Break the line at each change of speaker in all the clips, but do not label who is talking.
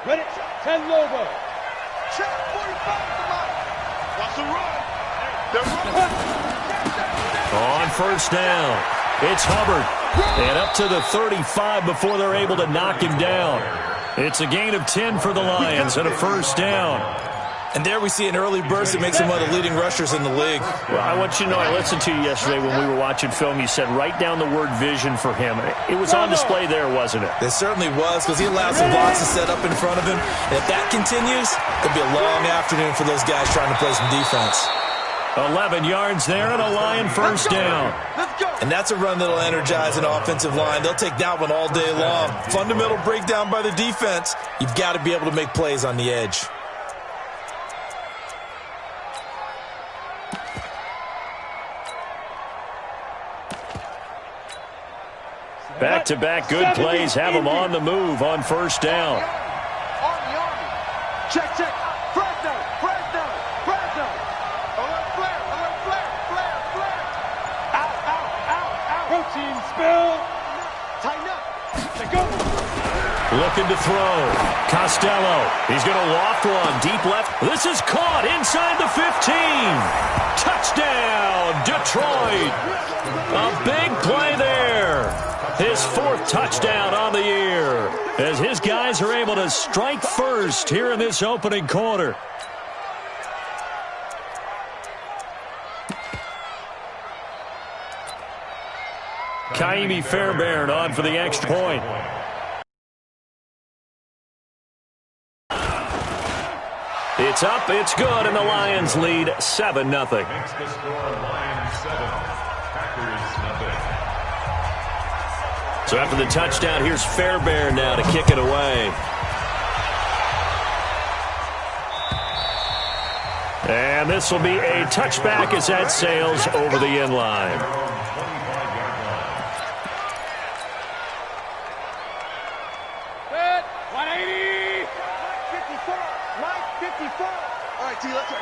Ready, 10 Lobo.
Check 45 the line. Watch the run.
On first down, it's Hubbard. And up to the 35 before they're able to knock him down. It's a gain of 10 for the Lions and a first down.
And there we see an early burst that makes him one of the leading rushers in the league.
Well, I want you to know, I listened to you yesterday when we were watching film. You said write down the word vision for him. It was on display there, wasn't it?
It certainly was, because he allowed some blocks to set up in front of him. And if that continues, it could be a long afternoon for those guys trying to play some defense.
11 yards there and a Lion first down.
And that's a run that'll energize an offensive line. They'll take that one all day long. Fundamental breakdown by the defense. You've got to be able to make plays on the edge.
Back-to-back good plays have them on the move on first down.
Army. Check. Fresno. Alert flare. Out.
Protein spill.
Tighten up.
Let go.
Looking to throw. Costello. He's going to loft one. Deep left. This is caught inside the 15. Touchdown, Detroit. A big play there. His fourth touchdown on the year as his guys are able to strike first here in this opening quarter. Kaimi Fairbairn on for the extra point. It's up, it's good, and the Lions lead 7-0.
Makes the score Lions 7, Packers 0.
So after the touchdown, here's Fairbairn now to kick it away. And this will be a touchback as that sails over the end line.
Good. 180.
54. Mike, 54. All right, T, let's go.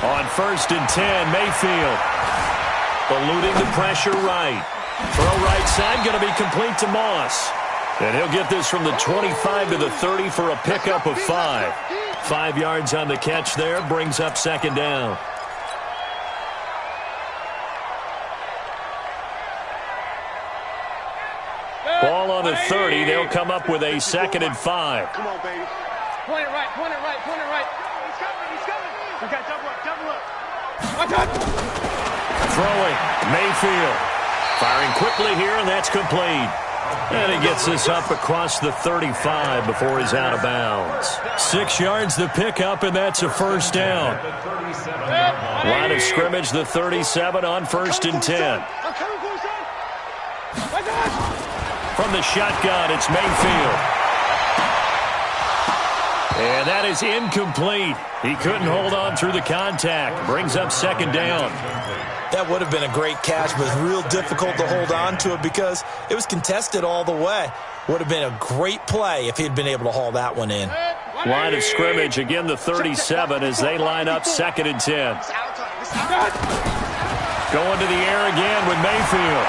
On first and 10, Mayfield. Eluding the pressure right. Throw right side, going to be complete to Moss. And he'll get this from the 25 to the 30 for a pickup of 5. 5 yards on the catch there, brings up second down. Ball on the 30, they'll come up with a second and 5.
Come on, baby.
Point it right.
He's coming. Okay, double up.
Watch out.
Throwing, Mayfield. Firing quickly here, and that's complete. And he gets this up across the 35 before he's out of bounds. 6 yards the pickup, and that's a first down. Line of scrimmage, the 37 on first and 10. From the shotgun, it's Mayfield. And that is incomplete. He couldn't hold on through the contact. Brings up second down.
That would have been a great catch, but it's real difficult to hold on to it because it was contested all the way. Would have been a great play if he'd been able to haul that one in.
Line of scrimmage, again the 37 as they line up second and 10. Going to the air again with Mayfield.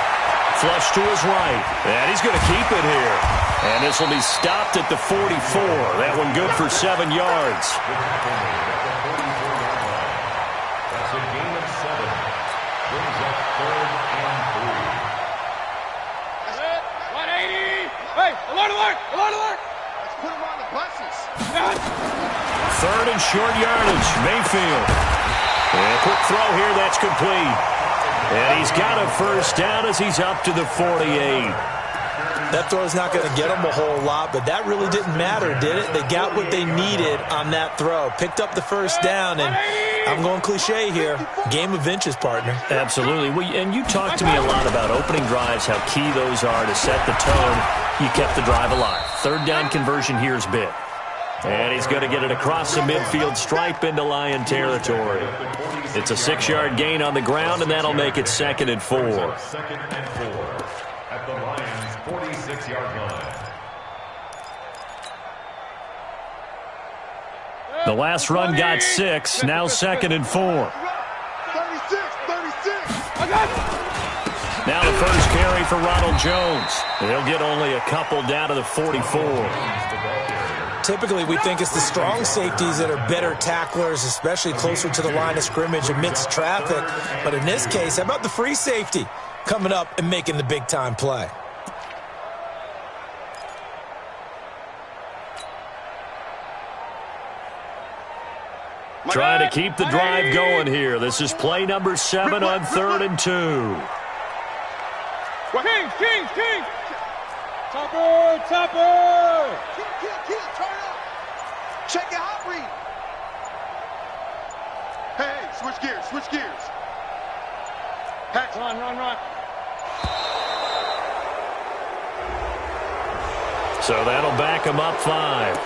Flush to his right. And he's going to keep it here. And this will be stopped at the 44. That one good for 7 yards.
That's a gain of 7. Brings up 3rd and 3.
That's it. 180. Hey, alert.
Let's put him on the buses.
Third and short yardage. Mayfield. And a quick throw here. That's complete. And he's got a first down as he's up to the 48.
That throw's not going to get them a whole lot, but that really didn't matter, did it? They got what they needed on that throw. Picked up the first down, and I'm going cliche here. Game of inches, partner.
Absolutely. Well, and you talked to me a lot about opening drives, how key those are to set the tone. You kept the drive alive. Third down conversion here is big. And he's going to get it across the midfield stripe into Lion territory. It's a 6-yard gain on the ground, and that'll make it second and 4.
Second and 4 at the Lions' 46-yard line.
The last run got 6, now second and 4.
36.
Now the first carry for Ronald Jones. He'll get only a couple down to the 44.
Typically, we think it's the strong safeties that are better tacklers, especially closer to the line of scrimmage amidst traffic. But in this case, how about the free safety coming up and making the big-time play?
Trying to keep the drive going here. This is play number 7 on 3rd and 2.
King. Topper.
Kid, turn up. Check your hot read. Hey, switch gears. Pax.
Run.
So that'll back him up 5.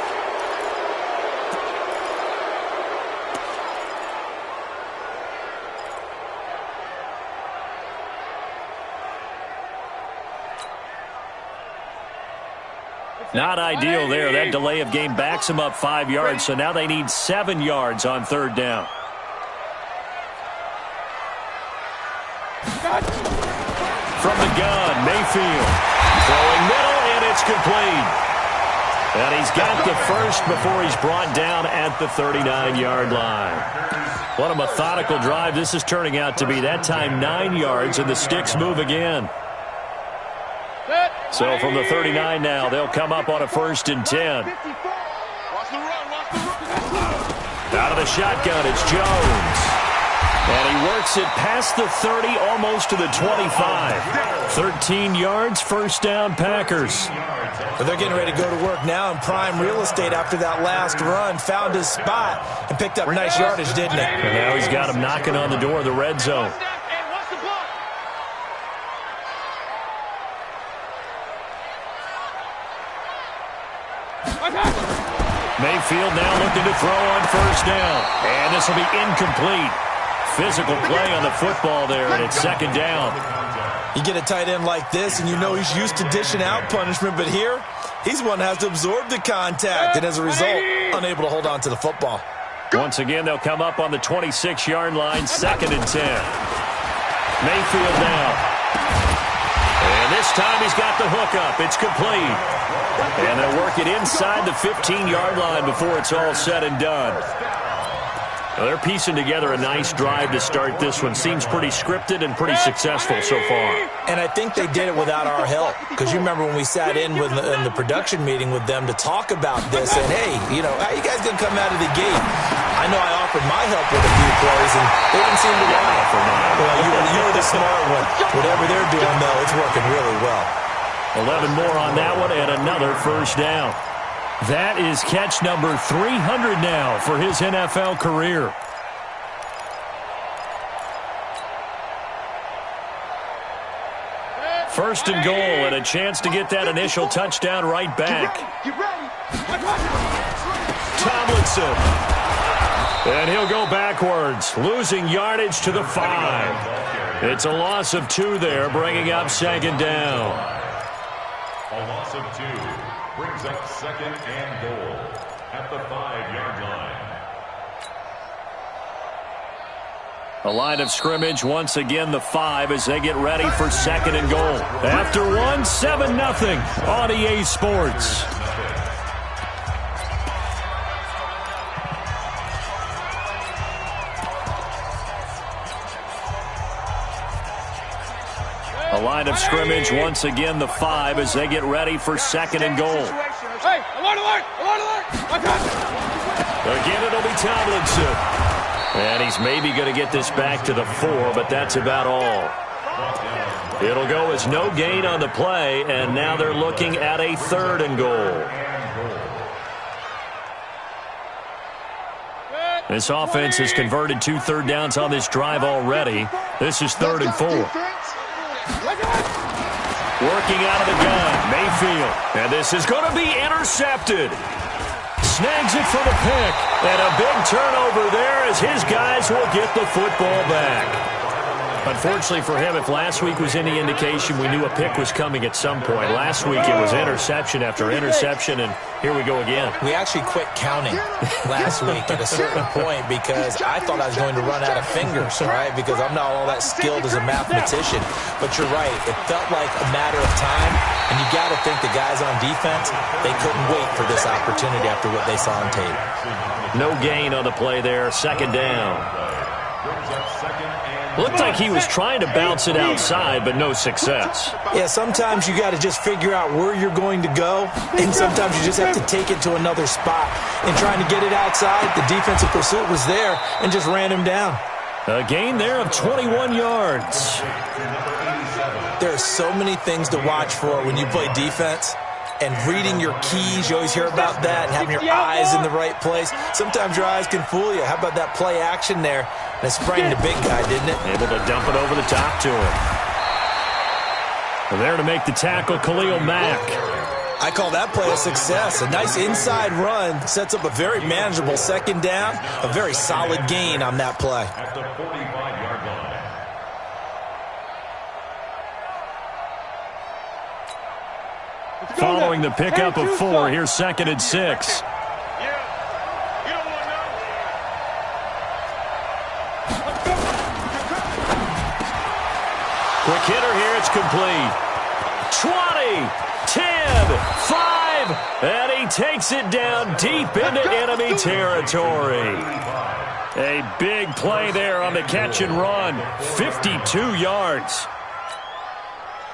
Not ideal there. That delay of game backs them up 5 yards, so now they need 7 yards on 3rd down. From the gun, Mayfield. Throwing middle, and it's complete. And he's got the first before he's brought down at the 39-yard line. What a methodical drive this is turning out to be. That time 9 yards, and the sticks move again. So from the 39 now, they'll come up on a 1st and 10.
Watch the run.
Out of the shotgun, it's Jones. And he works it past the 30, almost to the 25. 13 yards, 1st down, Packers.
But they're getting ready to go to work now in prime real estate after that last run. Found his spot and picked up nice yardage, didn't he?
And now he's got him knocking on the door of the red zone. Mayfield now looking to throw on 1st down. And this will be incomplete. Physical play on the football there, and it's 2nd down.
You get a tight end like this, and you know he's used to dishing out punishment, but here, he's one that has to absorb the contact, and as a result, unable to hold on to the football.
Once again, they'll come up on the 26-yard line, 2nd and 10. Mayfield now. And this time he's got the hook up. It's complete. And they'll work it inside the 15-yard line before it's all said and done. Well, they're piecing together a nice drive to start this one. Seems pretty scripted and pretty successful so far.
And I think they did it without our help. Because you remember when we sat in the production meeting with them to talk about this. And, hey, how you guys going to come out of the gate? I know I offered my help with a few plays, and they didn't seem to want it. Well, you were the smart one. Whatever they're doing, though, it's working really well.
11 more on that one, and another 1st down. That is catch number 300 now for his NFL career. First and goal, and a chance to get that initial touchdown right back. Tomlinson. And he'll go backwards, losing yardage to the 5. It's a loss of 2 there, bringing up 2nd down.
A loss of 2 brings up 2nd and goal at the 5-yard line.
A line of scrimmage, once again the 5 as they get ready for 2nd and goal. After 1, 7-0 on EA Sports. A line of scrimmage, once again the 5 as they get ready for 2nd and goal.
Hey, alert!
Again, it'll be Tomlinson. And he's maybe going to get this back to the 4, but that's about all. It'll go as no gain on the play, and now they're looking at a 3rd and goal. This offense has converted 2 third downs on this drive already. This is 3rd and 4. Working out of the gun, Mayfield. And this is going to be intercepted. Snags it for the pick. And a big turnover there as his guys will get the football back. Unfortunately for him, if last week was any indication, we knew a pick was coming at some point. Last week it was interception after interception, and here we go again.
We actually quit counting last week at a certain point because I thought I was going to run out of fingers, right? Because I'm not all that skilled as a mathematician. But you're right. It felt like a matter of time, and you got to think the guys on defense, they couldn't wait for this opportunity after what they saw on tape.
No gain on the play there. Second down. Looked like he was trying to bounce it outside, but no success.
Yeah, sometimes you got to just figure out where you're going to go, and sometimes you just have to take it to another spot. And trying to get it outside, the defensive pursuit was there and just ran him down.
A gain there of 21 yards.
There are so many things to watch for when you play defense. And reading your keys, you always hear about that, and having your eyes in the right place. Sometimes your eyes can fool you. How about that play action there? That sprang the big guy, didn't it?
Able to dump it over the top to him. There to make the tackle, Khalil Mack.
I call that play a success. A nice inside run sets up a very manageable second down. A very solid gain on that play.
At the 45-yard line.
Following the pickup of 4, here's 2nd and 6. Quick hitter here, it's complete. 20, 10, 5, and he takes it down deep into enemy territory. A big play there on the catch and run. 52 yards.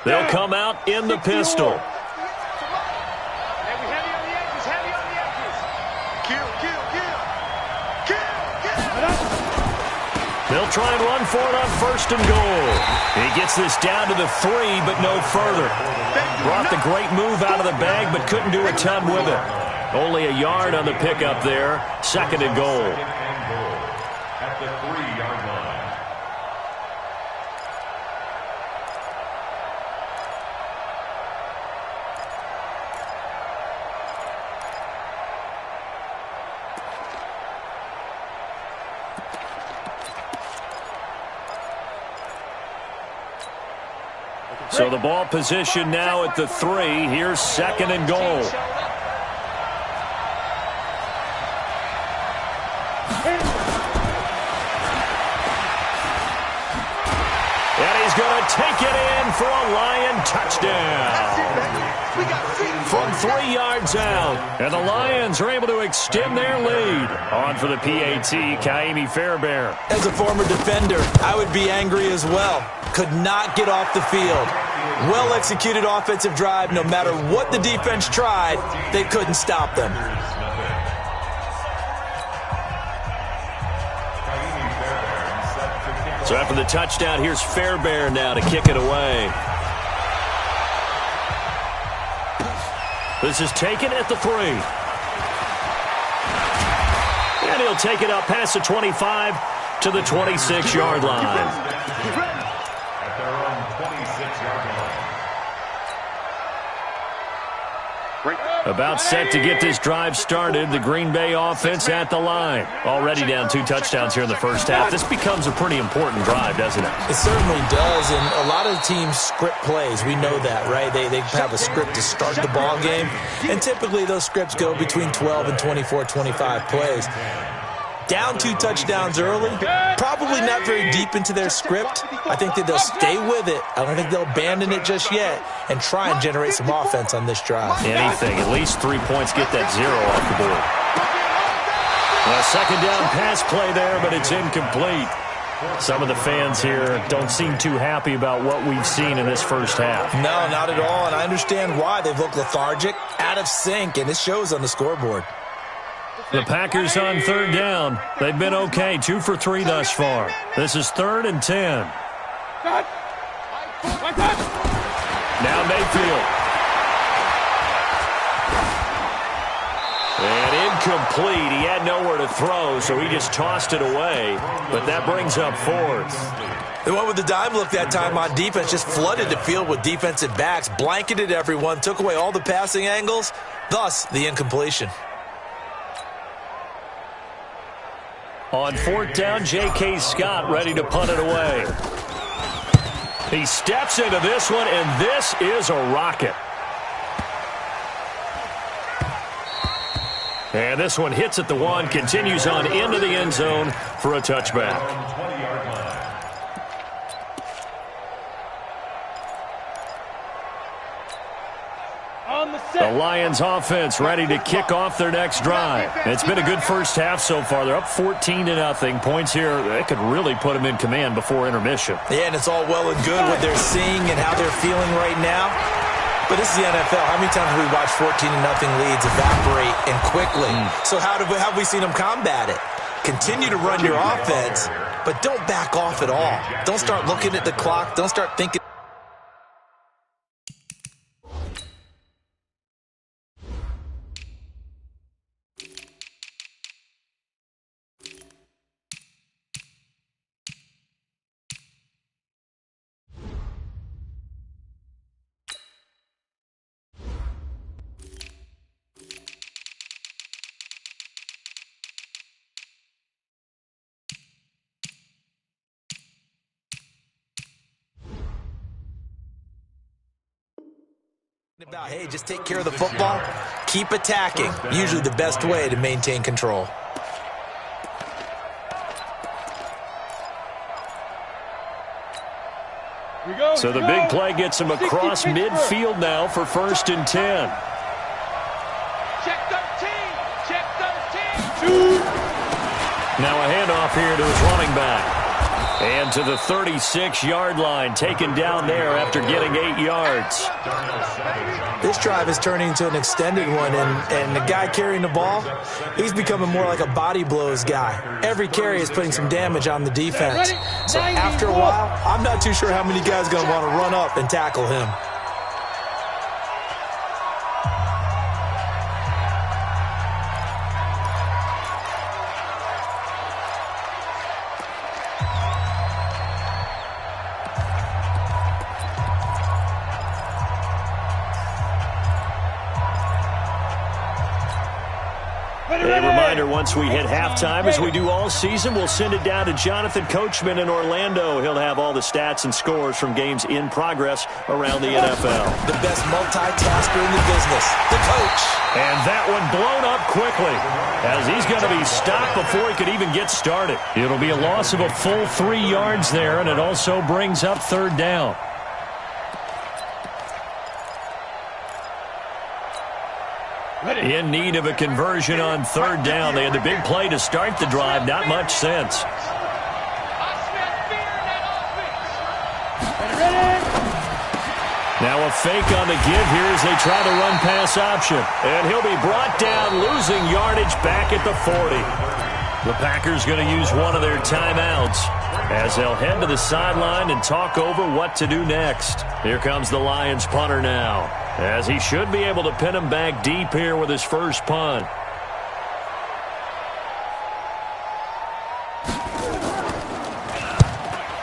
They'll come out in the pistol. They'll try and run for it on 1st and goal. He gets this down to the 3, but no further. Brought the great move out of the bag, but couldn't do a ton with it. Only a yard on the pickup there. 2nd and goal.
At the 3-yard line.
So the ball position now at the 3. Here's 2nd and goal. And he's going to take it in for a Lion touchdown. From 3 yards out. And the Lions are able to extend their lead. On for the PAT, Ka'imi Fairbairn.
As a former defender, I would be angry as well. Could not get off the field. Well-executed offensive drive. No matter what the defense tried, they couldn't stop them.
So after the touchdown, here's Fairbairn now to kick it away. This is taken at the 3. And he'll take it up past the 25 to the 26-yard line.
At their own 26-yard line.
About set to get this drive started. The Green Bay offense at the line. Already down 2 touchdowns here in the first half. This becomes a pretty important drive, doesn't it?
It certainly does, and a lot of the teams script plays. We know that, right? They have a script to start the ball game, and typically those scripts go between 12 and 24, 25 plays. Down 2 touchdowns early, probably not very deep into their script. I think that they'll stay with it. I don't think they'll abandon it just yet and try and generate some offense on this drive.
Anything, at least 3 points, get that 0 off the board. A second down pass play there, but it's incomplete. Some of the fans here don't seem too happy about what we've seen in this first half.
No, not at all, and I understand why. They've looked lethargic, out of sync, and it shows on the scoreboard.
The Packers on 3rd down. They've been okay, 2 for 3 thus far. This is 3rd and 10. Now Mayfield. And incomplete. He had nowhere to throw, so he just tossed it away. But that brings up 4th.
They went with the dime look that time on defense, just flooded the field with defensive backs, blanketed everyone, took away all the passing angles, thus the incompletion.
On 4th down, J.K. Scott ready to punt it away. He steps into this one, and this is a rocket. And this one hits at the 1, continues on into the end zone for a touchback. The Lions offense ready to kick off their next drive. It's been a good first half so far. They're up 14-0. Points here, they could really put them in command before intermission.
Yeah, and it's all well and good what they're seeing and how they're feeling right now. But this is the NFL. How many times have we watched 14-0 leads evaporate and quickly? So how have we seen them combat it? Continue to run your offense, but don't back off at all. Don't start looking at the clock. Don't start thinking. About, hey, just take care of the football, keep attacking. Usually the best way to maintain control.
So the big play gets him across midfield now for 1st and 10.
Check 13. Check 13.
Now a handoff here to his running back. And to the 36-yard line, taken down there after getting 8 yards.
This drive is turning into an extended one, and the guy carrying the ball, he's becoming more like a body blows guy. Every carry is putting some damage on the defense. So after a while, I'm not too sure how many guys are going to want to run up and tackle him.
A reminder, once we hit halftime, as we do all season, we'll send it down to Jonathan Coachman in Orlando. He'll have all the stats and scores from games in progress around the NFL.
The best multitasker in the business, the coach.
And that one blown up quickly, as he's going to be stopped before he could even get started. It'll be a loss of a full 3 yards there, and it also brings up 3rd down. In need of a conversion on 3rd down. They had the big play to start the drive. Not much sense. Now a fake on the give here as they try to run pass option. And he'll be brought down, losing yardage back at the 40. The Packers going to use one of their timeouts as they'll head to the sideline and talk over what to do next. Here comes the Lions punter now, as he should be able to pin him back deep here with his first punt.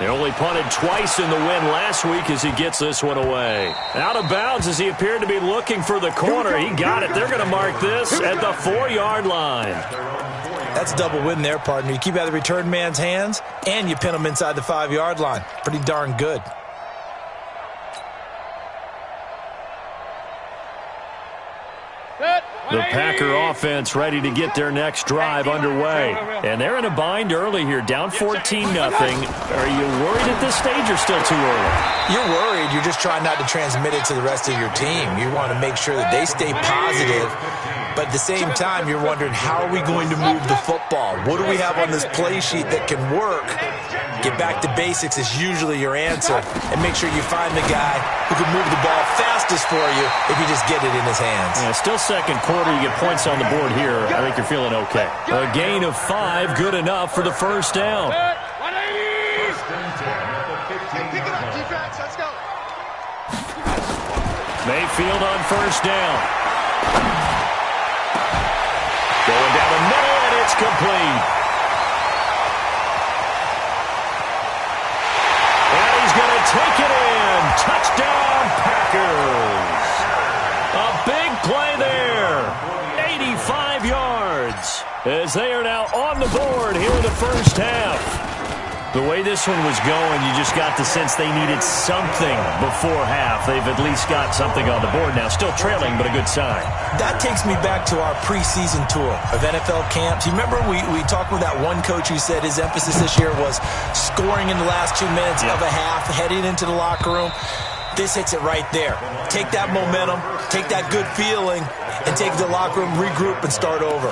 They only punted twice in the win last week as he gets this one away. Out of bounds as he appeared to be looking for the corner. He got it. They're going to mark this at the 4-yard line.
That's a double win there, partner. You keep out of the return man's hands, and you pin him inside the 5-yard line. Pretty darn good.
The Packer offense ready to get their next drive underway. And they're in a bind early here, down 14-0. Are you worried at this stage or still too early?
You're worried. You're just trying not to transmit it to the rest of your team. You want to make sure that they stay positive. But at the same time, you're wondering, how are we going to move the football? What do we have on this play sheet that can work? Get back to basics is usually your answer. And make sure you find the guy who can move the ball fastest for you if you just get it in his hands.
Yeah, still second quarter. You get points on the board here. I think you're feeling okay. A gain of 5, good enough for the first down. Mayfield on first down. Going down the middle, and it's complete. And he's going to take it in. Touchdown, Packers. A big play there. 85 yards as they are now on the board here in the first half. The way this one was going, you just got the sense they needed something before half. They've at least got something on the board now. Still trailing, but a good sign.
That takes me back to our preseason tour of NFL camps. You remember we talked with that one coach who said his emphasis this year was scoring in the last 2 minutes of a half, heading into the locker room. This hits it right there. Take that momentum, take that good feeling, and take the locker room, regroup, and start over.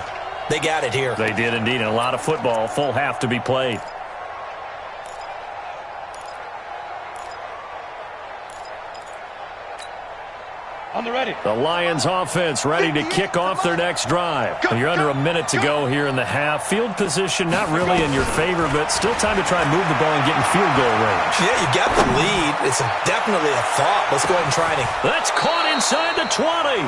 They got it here.
They did indeed, and a lot of football. Full half to be played.
On the ready.
The Lions offense ready to kick off their next drive. You're under a minute to go here in the half. Field position not really in your favor, but still time to try and move the ball and get in field goal range.
Yeah, you got the lead. It's definitely a thought. Let's go ahead and try it.
That's caught inside the 20.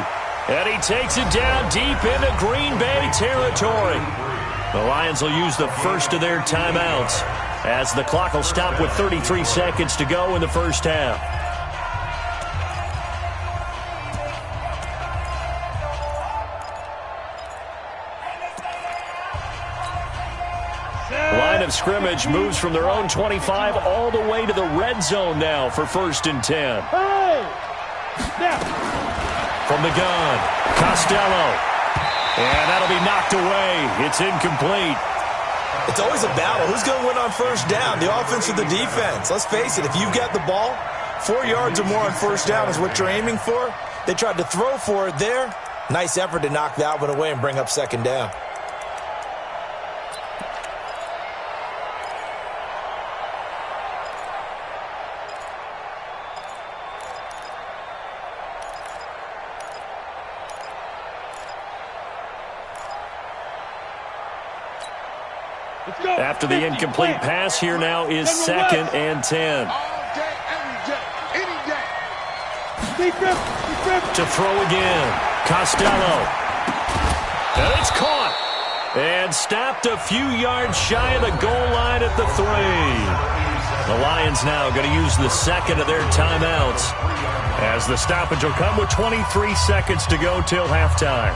And he takes it down deep into Green Bay territory. The Lions will use the first of their timeouts as the clock will stop with 33 seconds to go in the first half. Line of scrimmage moves from their own 25 all the way to the red zone now for 1st and 10.
Hey! Snap!
From the gun, Costello. And that'll be knocked away. It's incomplete.
It's always a battle. Who's going to win on first down, the offense or the defense? Let's face it, if you've got the ball, 4 yards or more on first down is what you're aiming for. They tried to throw for it there. Nice effort to knock that one away and bring up 2nd down.
After the incomplete pass, here now is 2nd and 10. To throw again, Costello. And it's caught. And stopped a few yards shy of the goal line at the 3. The Lions now going to use the 2nd of their timeouts as the stoppage will come with 23 seconds to go till halftime.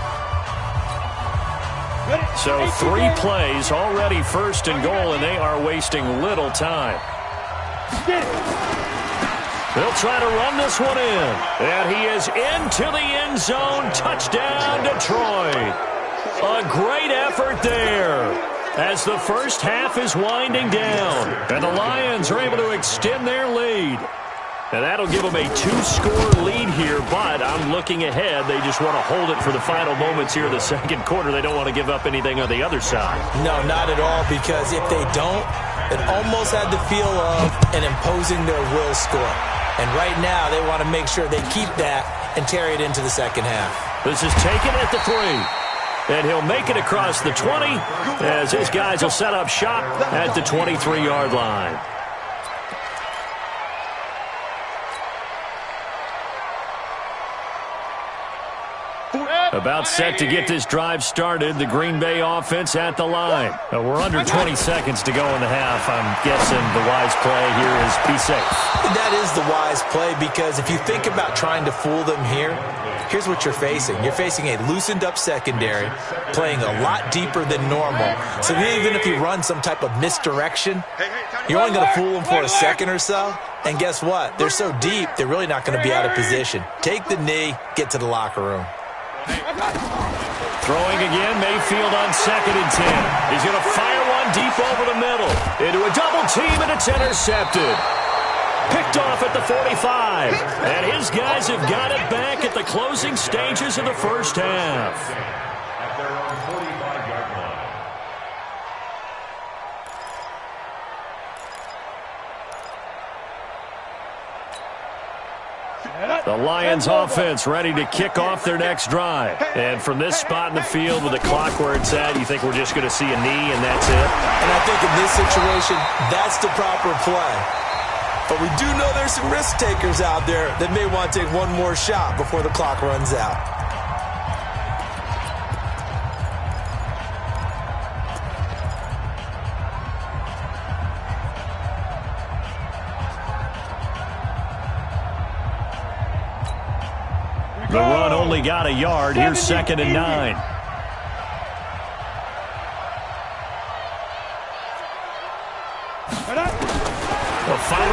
So 3 plays, already 1st and goal, and they are wasting little time. They'll try to run this one in. And he is into the end zone. Touchdown, Detroit. A great effort there as the first half is winding down. And the Lions are able to extend their lead. And that'll give them a 2-score lead here, but I'm looking ahead. They just want to hold it for the final moments here in the 2nd quarter. They don't want to give up anything on the other side.
No, not at all, because if they don't, it almost had the feel of an imposing their will score. And right now, they want to make sure they keep that and carry it into the 2nd half.
This is taken at the 3. And he'll make it across the 20 as his guys will set up shop at the 23-yard line. About set to get this drive started. The Green Bay offense at the line. We're under 20 seconds to go in the half. I'm guessing the wise play here is be safe.
That is the wise play, because if you think about trying to fool them here, here's what you're facing. You're facing a loosened up secondary, playing a lot deeper than normal. So even if you run some type of misdirection, you're only going to fool them for a second or so. And guess what? They're so deep, they're really not going to be out of position. Take the knee, get to the locker room.
Throwing again, Mayfield on 2nd and 10. He's going to fire one deep over the middle. Into a double team, and it's intercepted. Picked off at the 45. And his guys have got it back at the closing stages of the first half.
At their own 45-yard line.
The Lions offense ready to kick off their next drive. And from this spot in the field with the clock where it's at, you think we're just going to see a knee and that's it?
And I think in this situation, that's the proper play. But we do know there's some risk takers out there that may want to take one more shot before the clock runs out.
The run only got a yard. Here's 2nd and 9.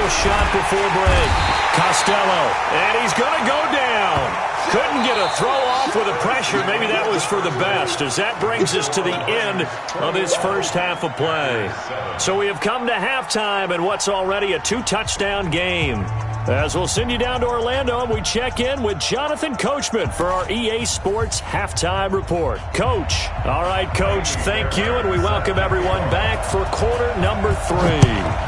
final shot before break. Costello, and he's going to go down. Couldn't get a throw off with the pressure. Maybe that was for the best, as that brings us to the end of this first half of play. So we have come to halftime in what's already a 2-touchdown game. As we'll send you down to Orlando, and we check in with Jonathan Coachman for our EA Sports Halftime Report. Coach. All right, Coach, thank you, and we welcome everyone back for quarter number 3.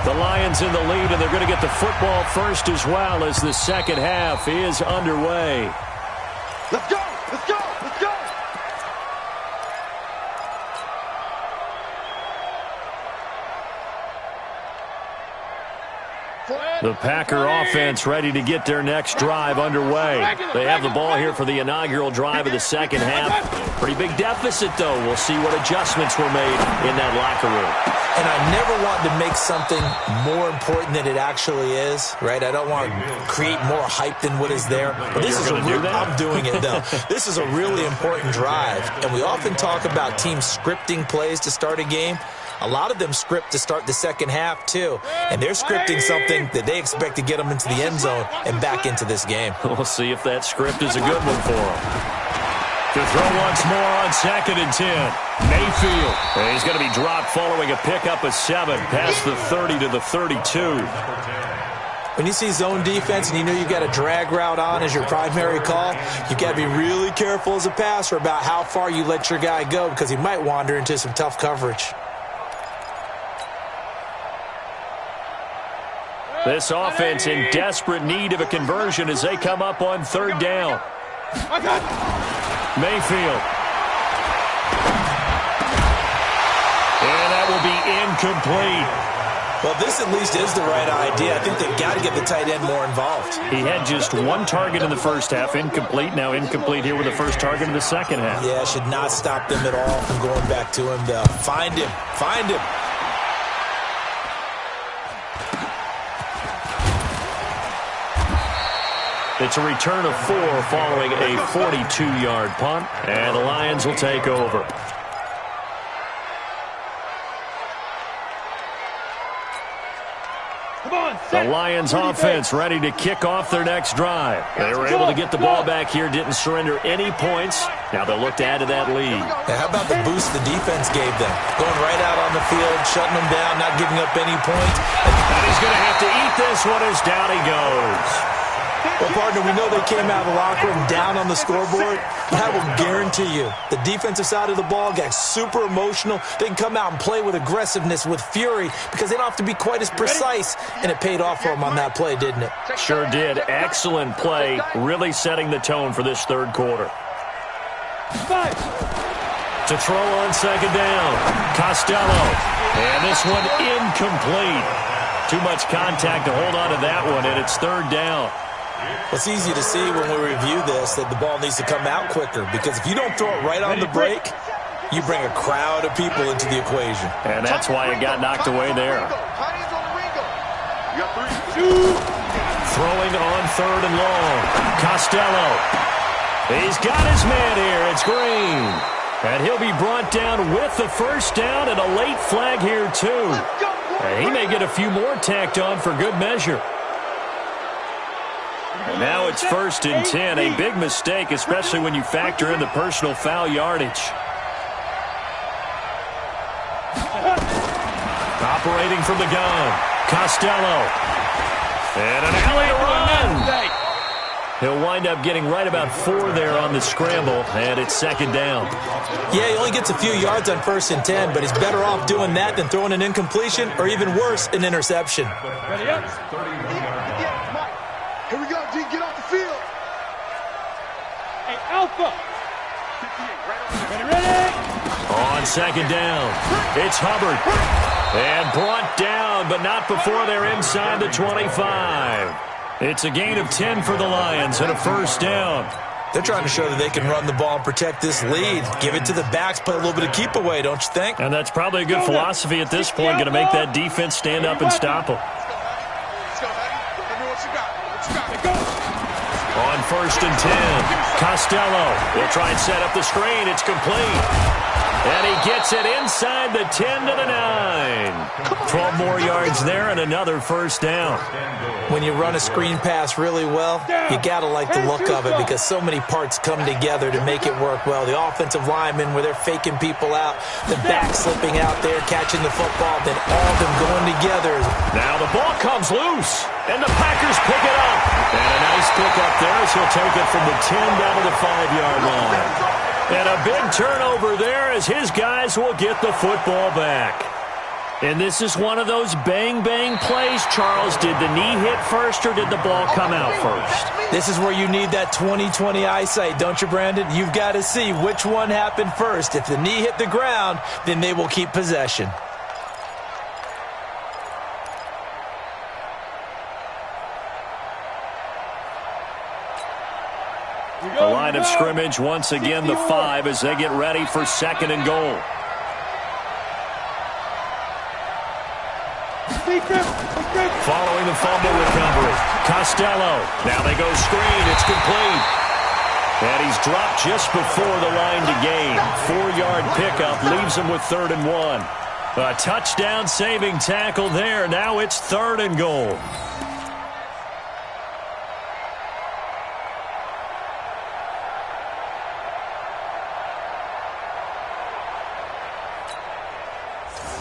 The Lions in the lead, and they're going to get the football first as well as the second half is underway.
Let's go! Let's go! Let's go!
The Packer offense ready to get their next drive underway. They have the ball here for the inaugural drive of the second half. Pretty big deficit, though. We'll see what adjustments were made in that locker room.
And I never want to make something more important than it actually is, right? I don't want to create more hype than what is there. But this is I'm doing it, though. This is a really important drive. And we often talk about teams scripting plays to start a game. A lot of them script to start the second half, too. And they're scripting something that they expect to get them into the end zone and back into this game.
We'll see if that script is a good one for them. To throw once more on 2nd and 10. Mayfield. And he's going to be dropped following a pickup of 7 past the 30 to the 32.
When you see zone defense and you know you got a drag route on as your primary call, you got to be really careful as a passer about how far you let your guy go because he might wander into some tough coverage.
This offense in desperate need of a conversion as they come up on 3rd down. Mayfield. And that will be incomplete.
Well, this at least is the right idea. I think they've got to get the tight end more involved.
He had just 1 target in the first half, incomplete. Now incomplete here with the first target in the second half.
Yeah, should not stop them at all from going back to him, though. Find him. Find him.
It's a return of 4 following a 42-yard punt, and the Lions will take over. The Lions offense ready to kick off their next drive. They were able to get the ball back here, didn't surrender any points. Now they'll look to add to that lead.
Now, how about the boost the defense gave them? Going right out on the field, shutting them down, not giving up any points.
And he's going to have to eat this one as down he goes.
Well, partner, we know they came out of the locker room down on the scoreboard. But I will guarantee you, the defensive side of the ball got super emotional. They can come out and play with aggressiveness, with fury, because they don't have to be quite as precise. And it paid off for them on that play, didn't it?
Sure did. Excellent play, really setting the tone for this third quarter. To throw on 2nd down, Costello. And this one incomplete. Too much contact to hold on to that one, and it's 3rd down.
It's easy to see when we review this that the ball needs to come out quicker, because if you don't throw it right on the break, you bring a crowd of people into the equation.
And that's why it got knocked away there. Throwing on 3rd and long. Costello. He's got his man here. It's Green. And he'll be brought down with the first down and a late flag here, too. And he may get a few more tacked on for good measure. And now it's 1st and 10. A big mistake, especially when you factor in the personal foul yardage. Operating from the gun, Costello. And an alley to run. He'll wind up getting right about 4 there on the scramble, and it's 2nd down.
Yeah, he only gets a few yards on 1st and 10, but he's better off doing that than throwing an incompletion, or even worse, an interception.
Ready up. Here we go, D. Get off the field.
Hey, Alpha. Ready.
On 2nd down, it's Hubbard. And brought down, but not before they're inside the 25. It's a gain of 10 for the Lions and a 1st down.
They're trying to show that they can run the ball and protect this lead. Give it to the backs, play a little bit of keep away, don't you think?
And that's probably a good philosophy at this point, going to make that defense stand up and stop them.
Let's go, buddy. Let me know what you got. What you got?
On first and 10. Costello will try and set up the screen. It's complete. And he gets it inside the 10 to the 9. 12 more yards there and another first down.
When you run a screen pass really well, you got to like the look of it because so many parts come together to make it work well. The offensive linemen, where they're faking people out, the back slipping out there, catching the football, then all of them going together.
Now the ball comes loose, and the Packers pick it up. And a nice pick up there as he'll take it from the 10 down to the 5-yard line. And a big turnover there as his guys will get the football back. And this is one of those bang-bang plays, Charles. Did the knee hit first or did the ball come out first?
This is where you need that 20/20 eyesight, don't you, Brandon? You've got to see which one happened first. If the knee hit the ground, then they will keep possession.
The line of scrimmage, once again, the 5 as they get ready for second and goal. Following the fumble recovery, Costello. Now they go screen. It's complete. And he's dropped just before the line to gain. 4-yard pickup leaves him with 3rd and 1. A touchdown-saving tackle there. Now it's 3rd and goal.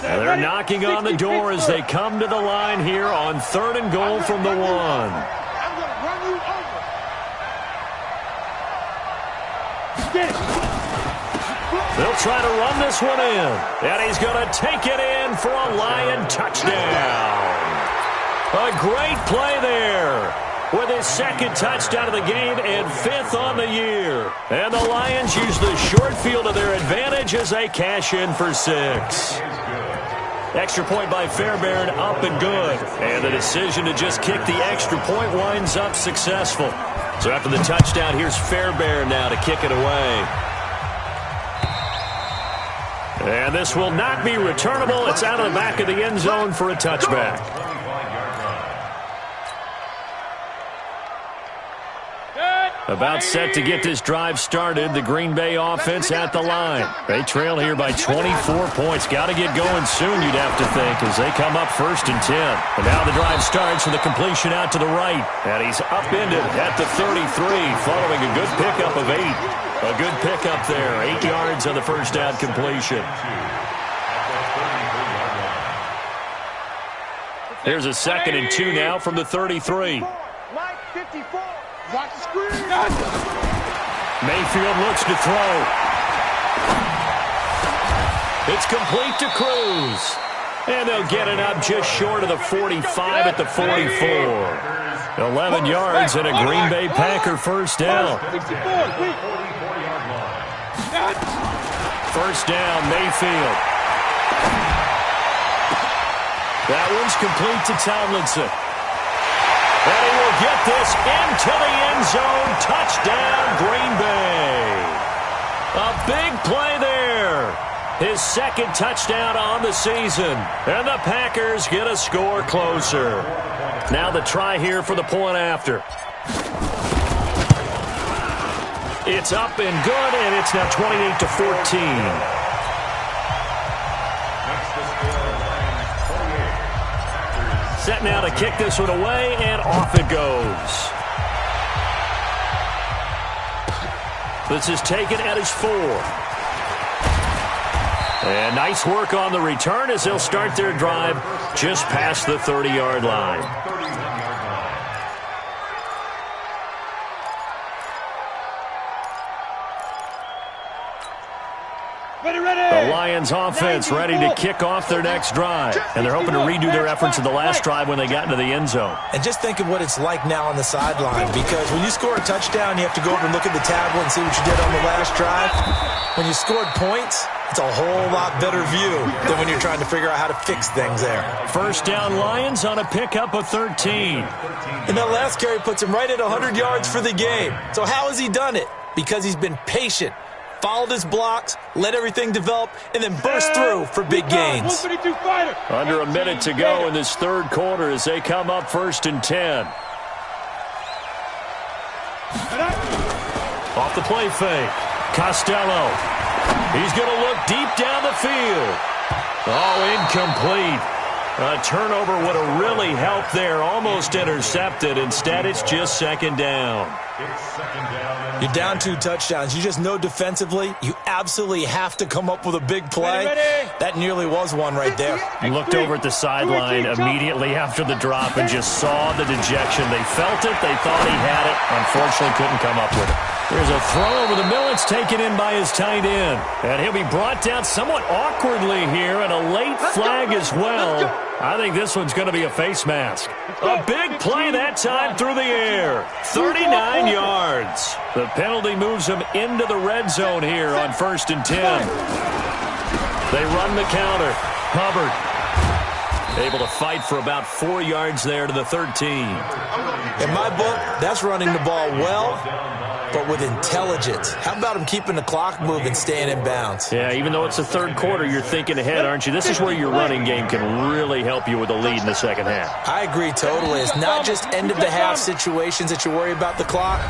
They're knocking on the door as they come to the line here on 3rd and goal from the 1.
I'm going to run you over.
They'll try to run this one in. And he's going to take it in for a Lion touchdown. A great play there with his 2nd touchdown of the game and 5th on the year. And the Lions use the short field to their advantage as they cash in for 6. Extra point by Fairbairn, up and good. And the decision to just kick the extra point winds up successful. So after the touchdown, here's Fairbairn now to kick it away. And this will not be returnable. It's out of the back of the end zone for a touchback. About set to get this drive started. The Green Bay offense at the line. They trail here by 24 points. Got to get going soon, you'd have to think, as they come up 1st and 10. And now the drive starts with a completion out to the right. And he's upended at the 33 following a good pickup of 8. A good pickup there. 8 yards on the first down completion. Here's a 2nd and 2 now from the 33.
Mike 54.
Watch the screen.
Mayfield looks to throw. It's complete to Cruz. And they'll get it up just short of the 45 at the 44. 11 yards and a Green Bay Packer first down. First down, Mayfield. That one's complete to Tomlinson. And he will get this into the end zone. Touchdown, Green Bay. A big play there. His 2nd touchdown on the season. And the Packers get a score closer. Now the try here for the point after. It's up and good, and it's now 28-14. Set now to kick this one away, and off it goes. This is taken at his 4. And nice work on the return as they'll start their drive just past the 30-yard line. The Lions offense ready to kick off their next drive. And they're hoping to redo their efforts in the last drive when they got into the end zone.
And just think of what it's like now on the sideline, because when you score a touchdown, you have to go over and look at the tablet and see what you did on the last drive. When you scored points, it's a whole lot better view than when you're trying to figure out how to fix things there.
First down, Lions on a pickup of 13.
And that last carry puts him right at 100 yards for the game. So how has he done it? Because he's been patient, followed his blocks, let everything develop, and then burst through for big gains.
Under a minute to go in this 3rd quarter as they come up 1st and 10. Off the play fake. Costello. He's going to look deep down the field. Oh, incomplete. A turnover would have really helped there. Almost intercepted. Instead, it's just second down.
You're down 2 touchdowns. You just know defensively you absolutely have to come up with a big play. That nearly was one right there.
He looked over at the sideline immediately after the drop and just saw the dejection. They felt it. They thought he had it. Unfortunately, couldn't come up with it. There's a throw over the middle. It's taken in by his tight end. And he'll be brought down somewhat awkwardly here, and a late flag as well. I think this one's going to be a face mask. A big play that time through the air. 39 yards. The penalty moves him into the red zone here on 1st and 10. They run the counter. Hubbard able to fight for about 4 yards there to the 13.
In my book, that's running the ball well, but with intelligence. How about him keeping the clock moving, staying in bounds?
Yeah, even though it's the third quarter, you're thinking ahead, aren't you? This is where your running game can really help you with a lead in the second half.
I agree totally. It's not just end-of-the-half situations that you worry about the clock.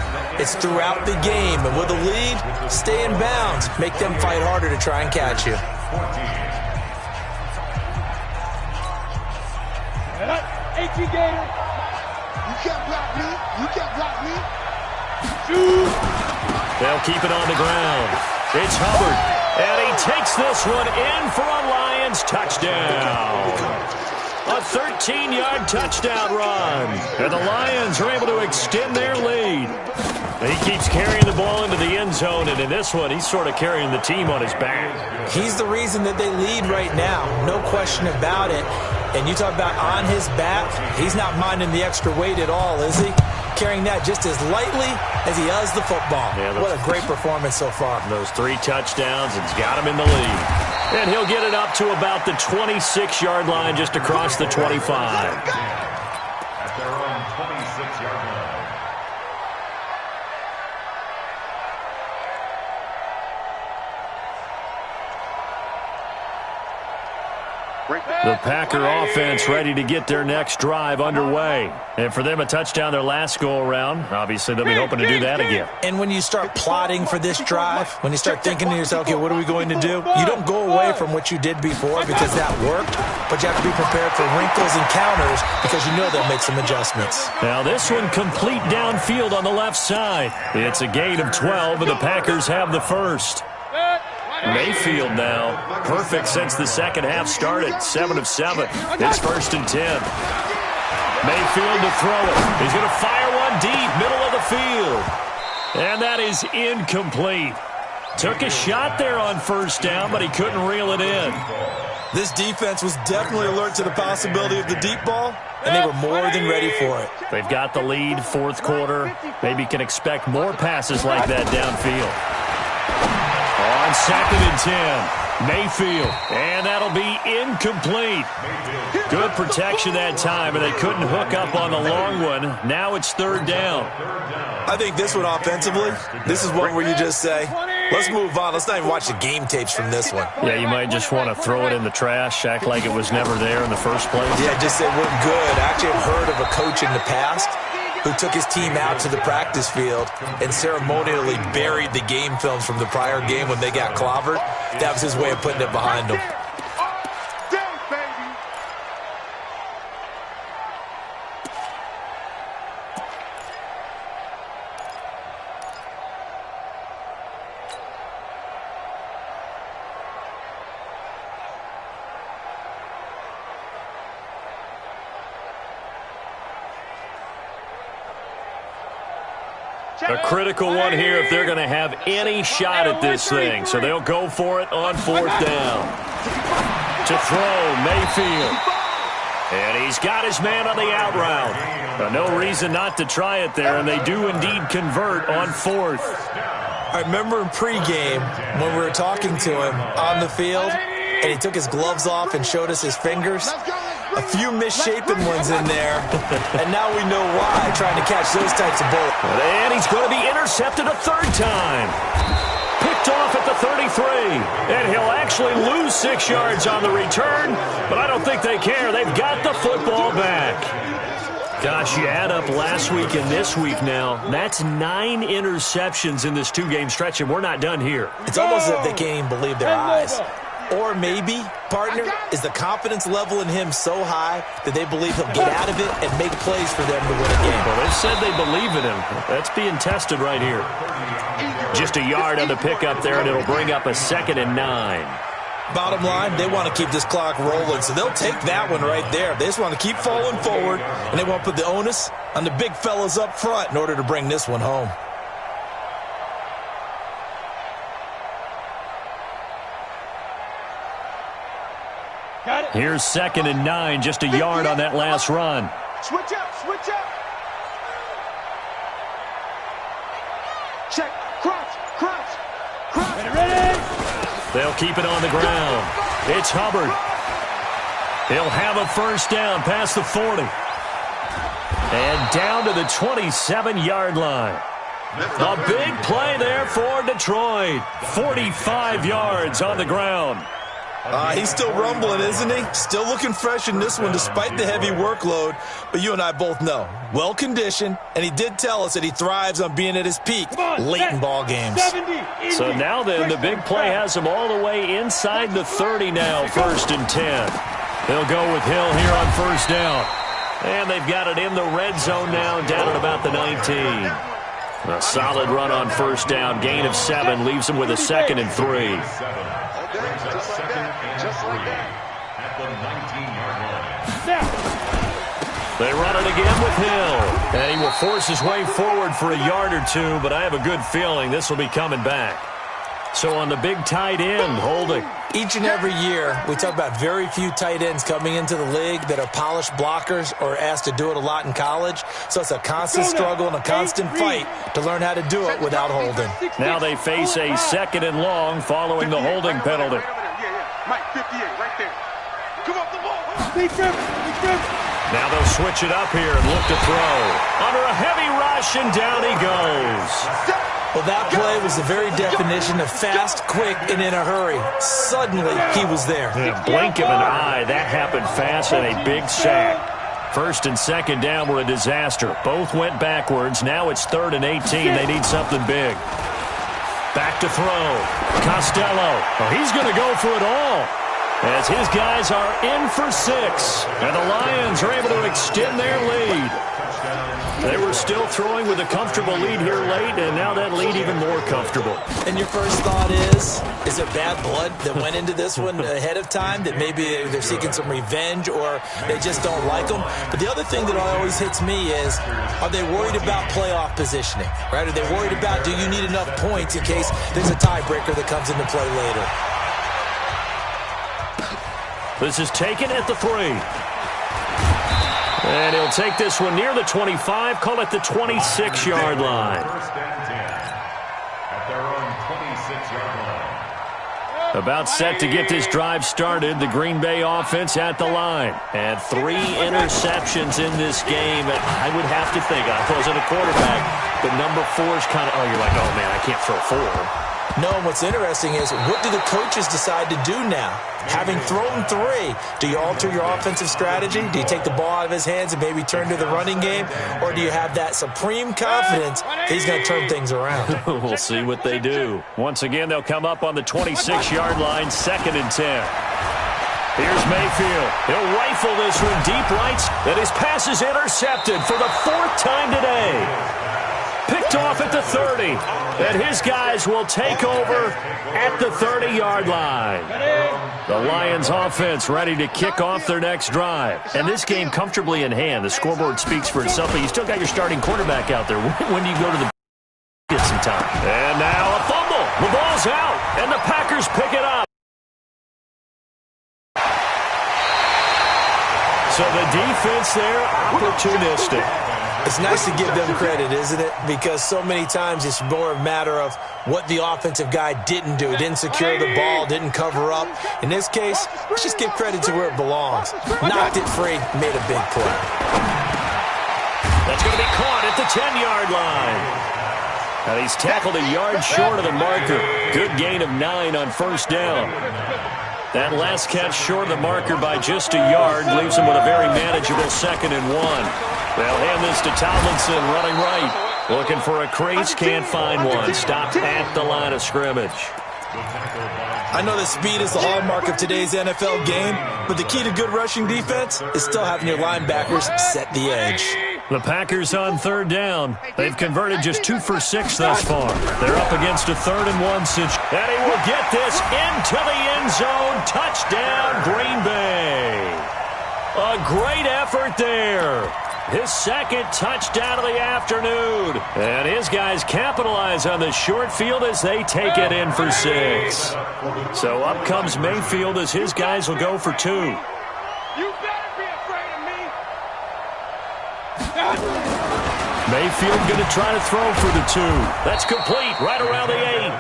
It's throughout the game. And with a lead, stay in bounds. Make them fight harder to try and catch you.
Gator. You can't block me. You can't block me. Shoot.
They'll keep it on the ground. It's Hubbard. And he takes this one in for a Lions touchdown. A 13-yard touchdown run. And the Lions are able to extend their lead. He keeps carrying the ball into the end zone, and in this one, he's sort of carrying the team on his back.
He's the reason that they lead right now. No question about it. And you talk about on his back, he's not minding the extra weight at all, is he? Carrying that just as lightly as he does the football. Yeah, what a great performance so far.
Those 3 touchdowns, it's got him in the lead. And he'll get it up to about the 26-yard line, just across the 25.
At their own 26-yard line.
The Packer offense ready to get their next drive underway. And for them, a touchdown their last go-around. Obviously, they'll be hoping to do that again.
And when you start plotting for this drive, when you start thinking to yourself, okay, what are we going to do? You don't go away from what you did before because that worked, but you have to be prepared for wrinkles and counters because you know they'll make some adjustments.
Now, this one complete downfield on the left side. It's a gain of 12, and the Packers have the first. Mayfield now, perfect since the second half started, 7 of 7. It's 1st and 10. Mayfield to throw it. He's going to fire one deep, middle of the field. And that is incomplete. Took a shot there on 1st down, but he couldn't reel it in.
This defense was definitely alert to the possibility of the deep ball, and they were more than ready for it.
They've got the lead, 4th quarter. Maybe can expect more passes like that downfield. On 2nd and 10, Mayfield, and that'll be incomplete. Good protection that time, and they couldn't hook up on the long one. Now it's 3rd down.
I think this one offensively, this is one where you just say, let's move on. Let's not even watch the game tapes from this one.
Yeah, you might just want to throw it in the trash, act like it was never there in the first place.
Yeah, just say we're good. I actually have heard of a coach in the past who took his team out to the practice field and ceremonially buried the game films from the prior game when they got clobbered. That was his way of putting it behind them.
A critical one here if they're going to have any shot at this thing. So they'll go for it on 4th down. To throw, Mayfield. And he's got his man on the out route. No reason not to try it there, and they do indeed convert on 4th.
I remember in pregame when we were talking to him on the field, and he took his gloves off and showed us his fingers. A few misshapen ones in there, and now we know why, trying to catch those types of bullets.
And he's going to be intercepted a 3rd time. Picked off at the 33, and he'll actually lose 6 yards on the return, but I don't think they care. They've got the football back. Gosh, you add up last week and this week now. That's 9 interceptions in this 2-game stretch, and we're not done here.
It's almost as if they can't even believe their eyes. Or maybe, partner, is the confidence level in him so high that they believe he'll get out of it and make plays for them to win a game.
Well, they said they believe in him. That's being tested right here. Just a yard on the pickup there, and it'll bring up a 2nd and 9.
Bottom line, they want to keep this clock rolling, so they'll take that one right there. They just want to keep falling forward, and they want to put the onus on the big fellas up front in order to bring this one home.
Here's 2nd and 9, just a yard on that last run.
Switch up, switch up. Check, crunch, crunch, crunch.
Ready?
They'll keep it on the ground. It's Hubbard. He'll have a first down past the 40. And down to the 27-yard line. A big play there for Detroit. 45 yards on the ground.
He's still rumbling, isn't he? Still looking fresh in this one despite the heavy workload. But you and I both know, well-conditioned, and he did tell us that he thrives on being at his peak late in ball games.
So now then, the big play has him all the way inside the 30 now, 1st and 10. They'll go with Hill here on first down. And they've got it in the red zone now, down at about the 19. A solid run on first down, gain of 7, leaves him with a 2nd and 3.
At the 19-yard line.
They run it again with Hill. And he will force his way forward for a yard or two, but I have a good feeling this will be coming back. So on the big tight end, Holding.
Each and every year, we talk about very few tight ends coming into the league that are polished blockers or asked to do it a lot in college. So it's a constant struggle and a constant fight to learn how to do it without Holding.
Now they face a 2nd and long following the holding penalty.
Mike, 58, right there. Come on, the ball.
Now they'll switch it up here and look to throw. Under a heavy rush, and down he goes.
Well, that play was the very definition of fast, quick, and in a hurry. Suddenly, he was there.
In a blink of an eye, that happened fast and a big sack. 1st and 2nd down were a disaster. Both went backwards. Now it's 3rd and 18. They need something big. Back to throw. Costello. Oh, he's going to go for it all, as his guys are in for 6. And the Lions are able to extend their lead. They were still throwing with a comfortable lead here late, and now that lead even more comfortable.
And your first thought is it bad blood that went into this one ahead of time, that maybe they're seeking some revenge or they just don't like them? But the other thing that always hits me is, are they worried about playoff positioning, right? Are they worried about, do you need enough points in case there's a tiebreaker that comes into play later?
This is taken at the 3. And he'll take this one near the 25, call it the 26-yard line.
1st and 10 at their own 26-yard line.
About set to get this drive started, the Green Bay offense at the line. And 3 interceptions in this game. And I would have to think, I wasn't a quarterback, but number 4 is kind of, oh, you're like, oh, man, I can't throw 4.
No, and what's interesting is, what do the coaches decide to do now? Having thrown 3, do you alter your offensive strategy? Do you take the ball out of his hands and maybe turn to the running game? Or do you have that supreme confidence that he's going to turn things around?
We'll see what they do. Once again, they'll come up on the 26-yard line, 2nd and 10. Here's Mayfield. He'll rifle this one deep right, and his pass is intercepted for the 4th time today. Picked off at the 30, and his guys will take over at the 30-yard line. The Lions offense ready to kick off their next drive. And this game comfortably in hand. The scoreboard speaks for itself, but you still got your starting quarterback out there. When do you go to the get some time? And now a fumble. The ball's out, and the Packers pick it up. So the defense there, opportunistic.
It's nice to give them credit, isn't it? Because so many times it's more a matter of what the offensive guy didn't do. Didn't secure the ball, didn't cover up. In this case, let's just give credit to where it belongs. Knocked it free, made a big play.
That's going to be caught at the 10-yard line. And he's tackled a yard short of the marker. Good gain of 9 on first down. That last catch short of the marker by just a yard leaves him with a very manageable 2nd and 1. They'll hand this to Tomlinson, running right. Looking for a crease, can't find one. Stopped at the line of scrimmage.
I know that speed is the hallmark of today's NFL game, but the key to good rushing defense is still having your linebackers set the edge.
The Packers on third down. They've converted just 2 for 6 thus far. They're up against a 3rd and 1 situation. And he will get this into the end zone. Touchdown, Green Bay. A great effort there. His second touchdown of the afternoon. And his guys capitalize on the short field as they take it in for 6. So up comes Mayfield as his guys will go for 2.
You better be afraid of me.
Mayfield going to try to throw for the 2. That's complete right around the 8.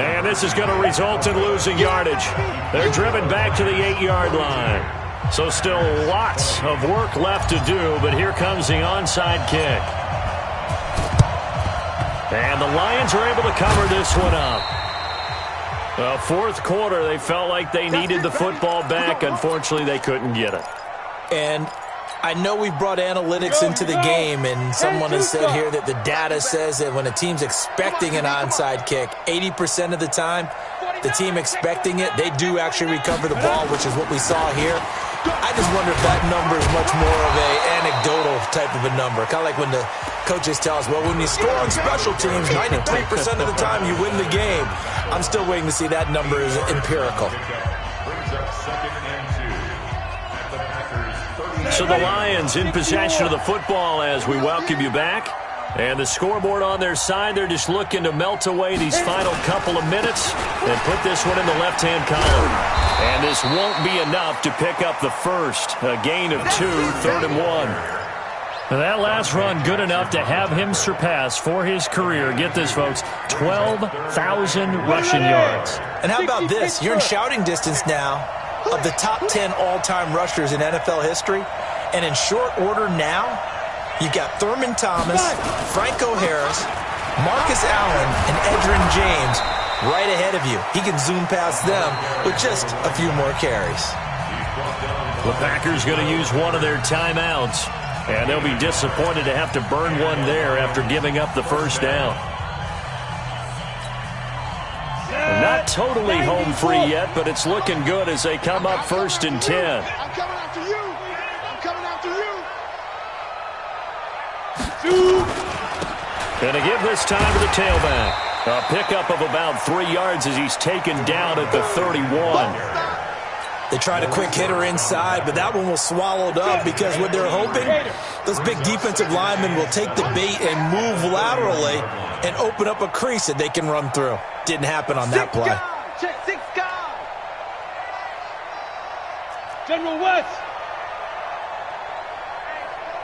And this is going to result in losing yardage. They're driven back to the 8-yard line. So still lots of work left to do, but here comes the onside kick. And the Lions are able to cover this one up. Well, fourth quarter, they felt like they needed the football back. Unfortunately, they couldn't get it.
And I know we brought analytics into the game, and someone has said here that the data says that when a team's expecting an onside kick, 80% of the time, the team expecting it, they do actually recover the ball, which is what we saw here. I just wonder if that number is much more of a anecdotal type of a number. Kind of like when the coaches tell us, well, when you score on special teams, 93% of the time you win the game. I'm still waiting to see that number is empirical.
So the Lions in possession of the football as we welcome you back. And the scoreboard on their side, they're just looking to melt away these final couple of minutes and put this one in the left-hand column. And this won't be enough to pick up the first. A gain of 2, 3rd and 1. And that last run good enough to have him surpass for his career, get this, folks, 12,000 rushing yards.
And how about this? You're in shouting distance now of the top 10 all-time rushers in NFL history. And in short order now, you've got Thurman Thomas, Franco Harris, Marcus Allen, and Edgerrin James right ahead of you. He can zoom past them with just a few more carries.
The Packers going to use one of their timeouts, and they'll be disappointed to have to burn one there after giving up the first down. Not totally home free yet, but it's looking good as they come up 1st and 10.
I'm coming after you. I'm coming after you.
Going to give this time to the tailback. A pickup of about 3 yards as he's taken down at the 31.
They tried a quick hitter inside, but that one was swallowed up because what they're hoping, those big defensive linemen will take the bait and move laterally and open up a crease that they can run through. Didn't happen on that play.
Check 6 guys. General West.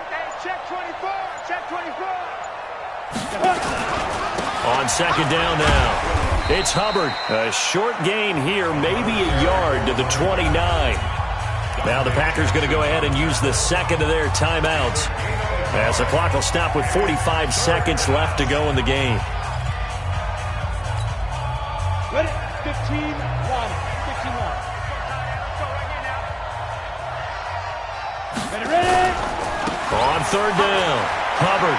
Hey, check 24. Check 24.
On second down now, it's Hubbard. A short gain here, maybe a yard to the 29. Now the Packers going to go ahead and use the second of their timeouts as the clock will stop with 45 seconds left to go in the game.
Ready? 15-1. 15-1. Ready?
On third down, Hubbard.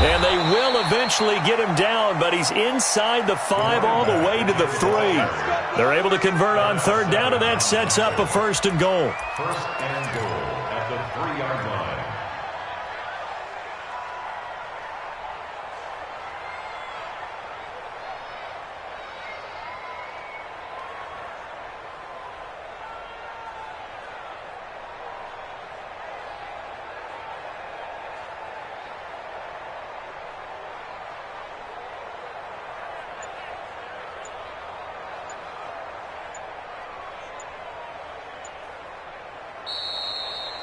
And they will eventually get him down, but he's inside the 5 all the way to the 3. They're able to convert on third down, and that sets up a 1st and goal.
1st and goal at the 3-yard line.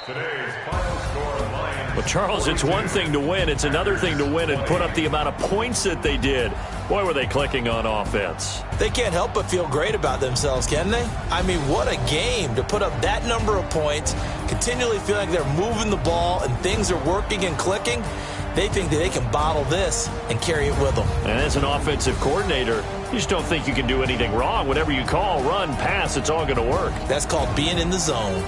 Today's final score, Lions.
Well, Charles, it's one thing to win. It's another thing to win and put up the amount of points that they did. Boy, were they clicking on offense.
They can't help but feel great about themselves, can they? I mean, what a game to put up that number of points, continually feeling like they're moving the ball and things are working and clicking. They think that they can bottle this and carry it with them.
And as an offensive coordinator, you just don't think you can do anything wrong. Whatever you call, run, pass, it's all going to work.
That's called being in the zone.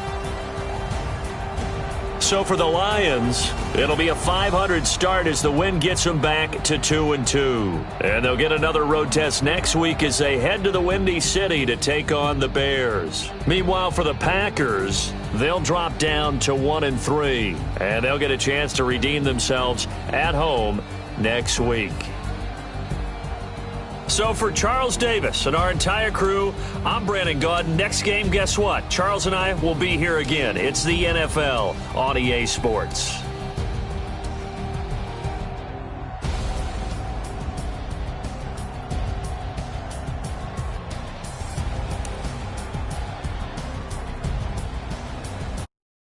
So for the Lions, it'll be a .500 start as the win gets them back to 2-2. And they'll get another road test next week as they head to the Windy City to take on the Bears. Meanwhile, for the Packers, they'll drop down to 1-3. And they'll get a chance to redeem themselves at home next week. So for Charles Davis and our entire crew, I'm Brandon Gaudin. Next game, guess what? Charles and I will be here again. It's the NFL on EA Sports.